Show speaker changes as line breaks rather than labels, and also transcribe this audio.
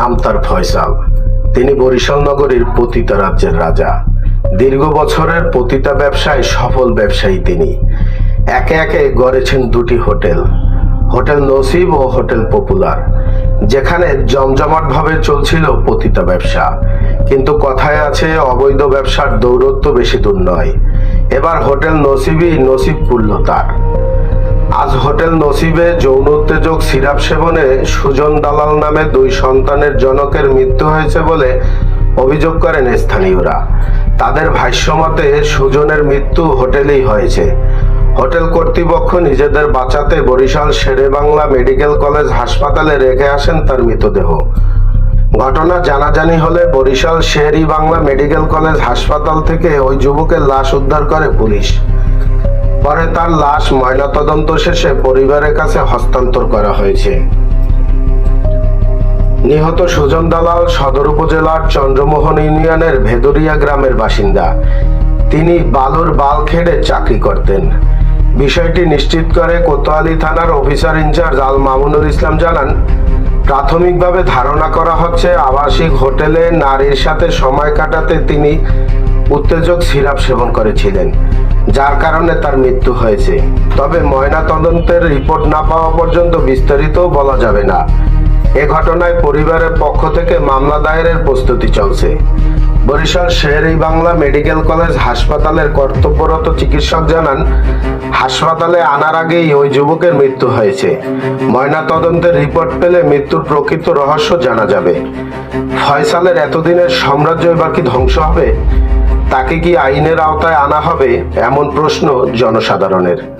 নাম তার ফয়সাল। তিনি বরিশাল নগরীর পতিতা রাজ্যের রাজা। দীর্ঘ বছরের পতিতা ব্যবসায় সফল ব্যবসায়ী তিনি। একে একে গড়েছেন দুটি হোটেল, হোটেল নসিব ও হোটেল পপুলার, যেখানে জমজমাটভাবে চলছিল পতিতা ব্যবসা। কিন্তু কথায় আছে, অবৈধ ব্যবসার দৌরত্ব বেশি দূর নয়। এবার হোটেল নসিবই নসিব পুরল তার। আজ হোটেল নসিবে যৌন উত্তেজক সিরাপ সেবনে সুজন দালাল নামে দুই সন্তানের জনকের মৃত্যু হয়েছে বলে অভিযোগ করেন স্থানীয়রা। তাদের ভাষ্যমতে সুজনের মৃত্যু হোটেলেই হয়েছে। হোটেল কর্তৃপক্ষ নিজেদের বাঁচাতে বরিশাল শেরেবাংলা মেডিকেল কলেজ হাসপাতালে রেখে আসেন তার মৃতদেহ। ঘটনা জানাজানি হলে বরিশাল শেরি বাংলা মেডিকেল কলেজ হাসপাতাল থেকে ওই যুবকের লাশ উদ্ধার করে পুলিশ। পরে তার লাশ ময়নাতদন্ত শেষে পরিবারের কাছে হস্তান্তর করা হয়েছে। নিহত সুজন দালাল সদর উপজেলার চন্দ্রমোহন ইউনিয়নের ভেদুরিয়া গ্রামের বাসিন্দা। তিনি বালুর বাল খেড়ে চাকরি করতেন। বিষয়টি নিশ্চিত করে কোতোয়ালি থানার অফিসার ইনচার্জ আল মামুনুল ইসলাম জানান, প্রাথমিকভাবে ধারণা করা হচ্ছে আবাসিক হোটেলে নারীর সাথে সময় কাটাতে তিনি উত্তেজক সিরাপ সেবন করেছিলেন, যার কারণে তার মৃত্যু হয়েছে। তবে ময়না তদন্তের রিপোর্ট না পাওয়া পর্যন্ত বিস্তারিত বলা যাবে না। এ ঘটনায় পরিবারের পক্ষ থেকে মামলা দায়েরের প্রস্তুতি চলছে। বরিশাল শের-ই বাংলা মেডিকেল কলেজ হাসপাতালের কর্তব্যরত চিকিৎসক জানান, হাসপাতালে আনার আগেই ওই যুবকের মৃত্যু হয়েছে। ময়না তদন্তের রিপোর্ট পেলে মৃত্যুর প্রকৃত রহস্য জানা যাবে। ফয়সালের এতদিনের সাম্রাজ্য এবার কি ধ্বংস হবে? তাকে কি আইনের আওতায় আনা হবে? এমন প্রশ্ন জনসাধারণের।